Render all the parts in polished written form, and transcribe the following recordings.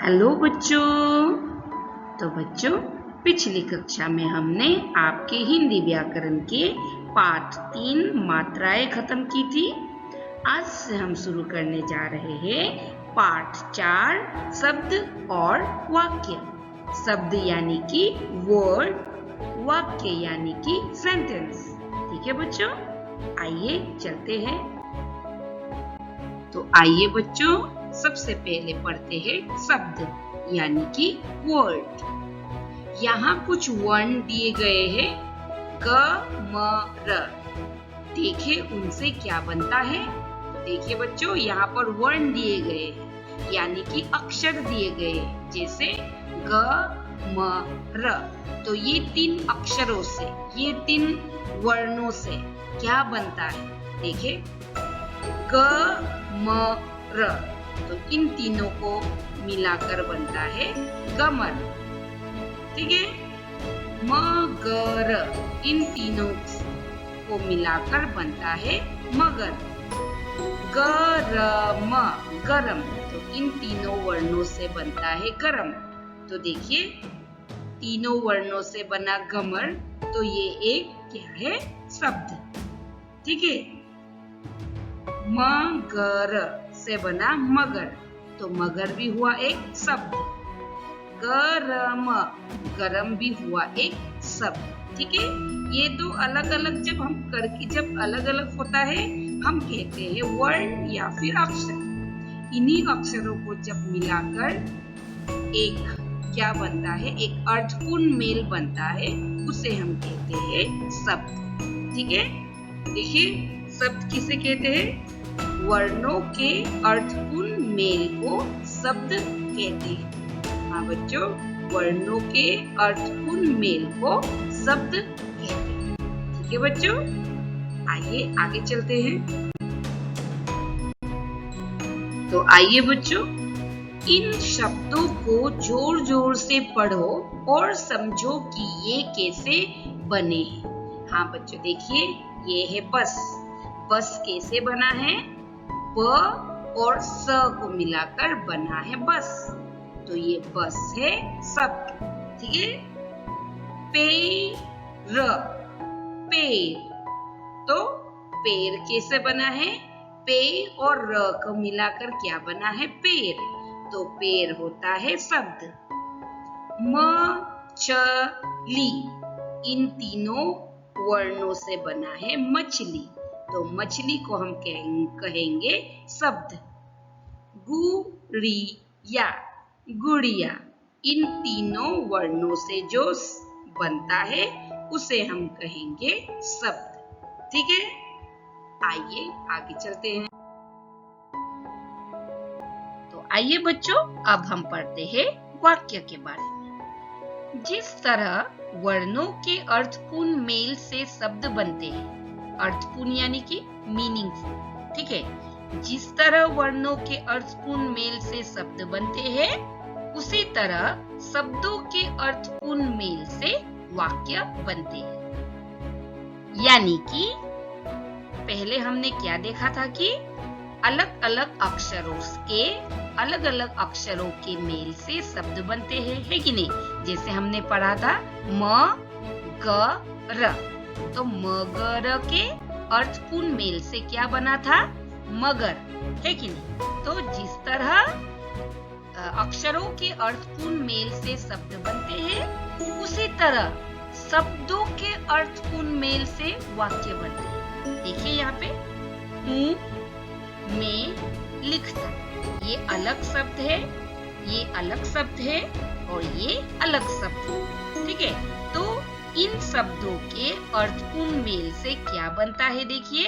Hello बच्चों। तो बच्चों, पिछली कक्षा में हमने आपके हिंदी व्याकरण के पाठ 3 मात्राएं खत्म की थी। आज से हम शुरू करने जा रहे हैं पाठ 4 शब्द और वाक्य। शब्द यानी कि वर्ड, वाक्य यानी कि सेंटेंस। ठीक है बच्चों, आइए चलते हैं। तो आइए बच्चों, सबसे पहले पढ़ते हैं शब्द यानी कि वर्ड। यहाँ कुछ वर्ण दिए गए हैं ग म र। देखिए उनसे क्या बनता है। तो देखिए बच्चों, यहाँ पर वर्ण दिए गए हैं यानी कि अक्षर दिए गए हैं, जैसे ग म र। तो ये 3 अक्षरों से, ये 3 वर्णों से क्या बनता है। देखिए ग म र, तो इन तीनों को मिलाकर बनता है गमन। ठीक है, मगर, इन तीनों को मिलाकर बनता है मगर। गरम, गरम, तो इन तीनों वर्णों से बनता है गरम। तो देखिए तीनों वर्णों से बना गमर, तो ये एक क्या है, शब्द। ठीक है, मगर से बना मगर, तो मगर भी हुआ एक शब्द। गरम, गरम भी हुआ एक शब्द। ठीक है, ये तो अलग अलग जब हम करके, जब अलग अलग होता है हम कहते हैं वर्ण या फिर अक्षर। इन्हीं अक्षरों को जब मिलाकर एक क्या बनता है, एक अर्थपूर्ण मेल बनता है, उसे हम कहते हैं शब्द। ठीक है, देखिए शब्द किसे कहते हैं, वर्णों के अर्थपूर्ण मेल को शब्द कहते हैं। हाँ बच्चों, वर्णों के अर्थपूर्ण मेल को शब्द कहते हैं। ठीक है बच्चों, आइए आगे चलते हैं। तो आइए बच्चों, इन शब्दों को जोर जोर से पढ़ो और समझो कि ये कैसे बने हैं। हाँ बच्चों देखिए, ये है बस। बस कैसे बना है, ब और स को मिलाकर बना है बस। तो ये बस है शब्द। ठीक है, पेड़, पेड़, तो पेड़ कैसे बना है, पे और र को मिलाकर क्या बना है, पेड़। तो पेड़ होता है शब्द। मछली, इन तीनों वर्णों से बना है मछली, तो मछली को हम कहेंगे शब्द। गुड़िया, गुड़िया, इन तीनों वर्णों से जो बनता है उसे हम कहेंगे शब्द। ठीक है, आइए आगे चलते हैं। तो आइए बच्चों, अब हम पढ़ते हैं वाक्य के बारे में। जिस तरह वर्णों के अर्थपूर्ण मेल से शब्द बनते हैं, अर्थपूर्ण यानी कि मीनिंगफुल। ठीक है, जिस तरह वर्णों के अर्थपूर्ण मेल से शब्द बनते हैं, उसी तरह शब्दों के अर्थपूर्ण मेल से वाक्य बनते हैं। यानी कि पहले हमने क्या देखा था कि अलग अलग अक्षरों के, अलग अलग अक्षरों के मेल से शब्द बनते हैं, है कि नहीं। जैसे हमने पढ़ा था म ग र, तो मगर के अर्थपूर्ण मेल से क्या बना था, मगर, है कि नहीं। तो जिस तरह अक्षरों के अर्थपूर्ण मेल से शब्द बनते हैं, उसी तरह शब्दों के अर्थपूर्ण मेल से वाक्य बनते हैं। देखिए यहाँ पे हूँ, मैं, लिखता, ये अलग शब्द है, ये अलग शब्द है और ये अलग शब्द है। ठीक है, तो इन शब्दों के अर्थपूर्ण मेल से क्या बनता है, देखिए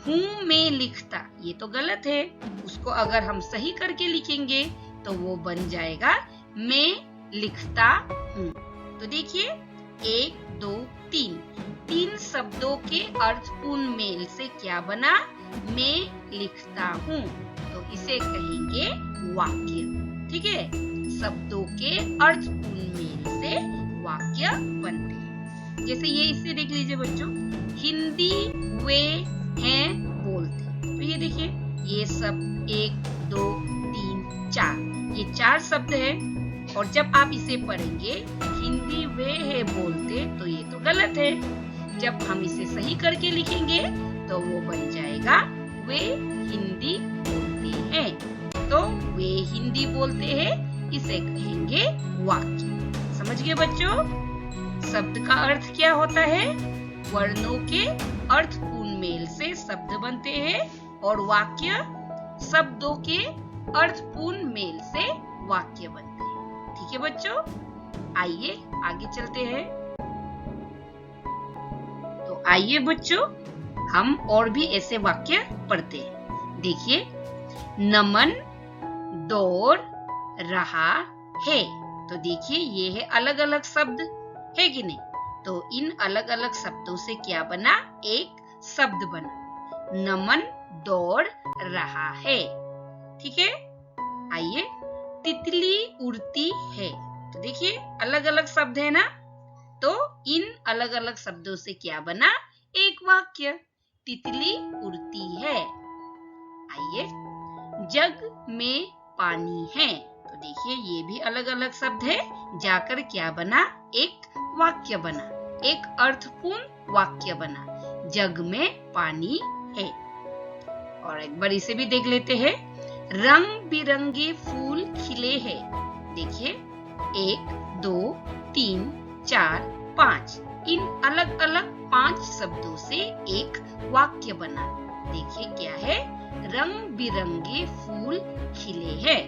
हूँ मैं लिखता, ये तो गलत है। उसको अगर हम सही करके लिखेंगे तो वो बन जाएगा मैं लिखता हूँ। तो देखिए 1 2 3, 3 शब्दों के अर्थपूर्ण मेल से क्या बना, मैं लिखता हूँ। तो इसे कहेंगे वाक्य। ठीक है, शब्दों के अर्थपूर्ण मेल से वाक्य बनते हैं। जैसे ये इससे देख लीजिए बच्चों, हिंदी वे हैं बोलते। तो ये देखिए, ये सब 1 2 3 4, ये 4 4 शब्द है और जब आप इसे पढ़ेंगे हिंदी वे है बोलते तो ये तो गलत है। जब हम इसे सही करके लिखेंगे तो वो बन जाएगा वे हिंदी बोलते हैं। तो वे हिंदी बोलते हैं इसे कहेंगे वाक्य। समझ गए बच्चों? शब्द का अर्थ क्या होता है? वर्णों के अर्थपूर्ण मेल से शब्द बनते हैं और वाक्य शब्दों के अर्थपूर्ण मेल से वाक्य बनते हैं। ठीक है बच्चों, आइए आगे चलते हैं। तो आइए बच्चों हम और भी ऐसे वाक्य पढ़ते हैं। देखिए, नमन दौड़ रहा है। तो देखिए ये है अलग अलग शब्द, है कि नहीं? तो इन अलग अलग शब्दों से क्या बना? एक शब्द बना। नमन दौड़ रहा है। ठीक है, आइए। तितली उड़ती है। तो देखिए अलग अलग शब्द है ना, तो इन अलग अलग शब्दों से क्या बना? एक वाक्य, तितली उड़ती है। आइए, जग में पानी है। तो देखिए ये भी अलग अलग शब्द है, जाकर क्या बना? एक वाक्य बना, एक अर्थपूर्ण वाक्य बना, जग में पानी है। और एक बार इसे भी देख लेते हैं। रंग बिरंगे फूल खिले हैं। देखिए 1 2 3 4 5 इन अलग अलग 5 शब्दों से एक वाक्य बना। देखिए क्या है? रंग बिरंगे फूल खिले हैं।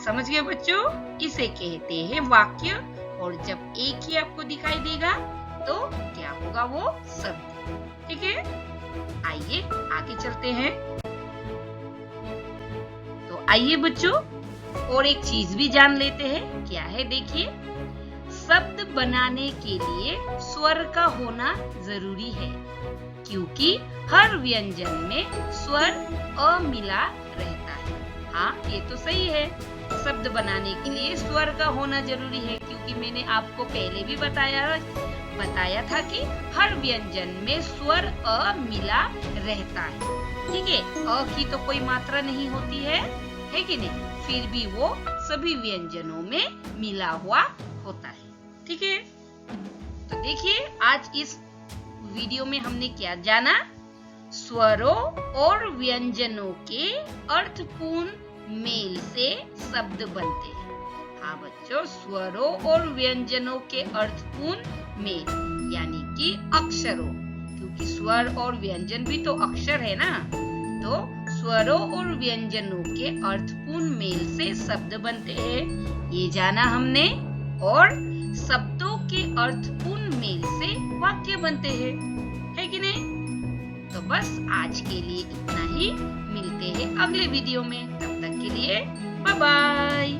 समझ गए बच्चों? इसे कहते हैं वाक्य। और जब एक ही आपको दिखाई देगा तो क्या होगा? वो शब्द। ठीक है, आइए आगे चलते हैं। तो आइए बच्चों और एक चीज भी जान लेते हैं। क्या है? देखिए, शब्द बनाने के लिए स्वर का होना जरूरी है, क्योंकि हर व्यंजन में स्वर अ मिला रहता है। हाँ, ये तो सही है। शब्द बनाने के लिए स्वर का होना जरूरी है, क्योंकि मैंने आपको पहले भी बताया था कि हर व्यंजन में स्वर अ मिला रहता है। ठीक है, अ की तो कोई मात्रा नहीं होती है कि नहीं? फिर भी वो सभी व्यंजनों में मिला हुआ होता है। ठीक है, तो देखिए आज इस वीडियो में हमने क्या जाना? स्वरों और व्यंजनों के अर्थपूर्ण मेल से शब्द बनते हैं। हाँ बच्चों, स्वरों और व्यंजनों के अर्थपूर्ण मेल यानी कि अक्षरों, क्योंकि स्वर और व्यंजन भी तो अक्षर है ना। तो स्वरों और व्यंजनों के अर्थपूर्ण मेल से शब्द बनते हैं, ये जाना हमने। और शब्दों के अर्थपूर्ण मेल से वाक्य बनते हैं, है कि नहीं? तो बस आज के लिए इतना ही। मिलते हैं अगले वीडियो में। तब तक के लिए बाय बाय।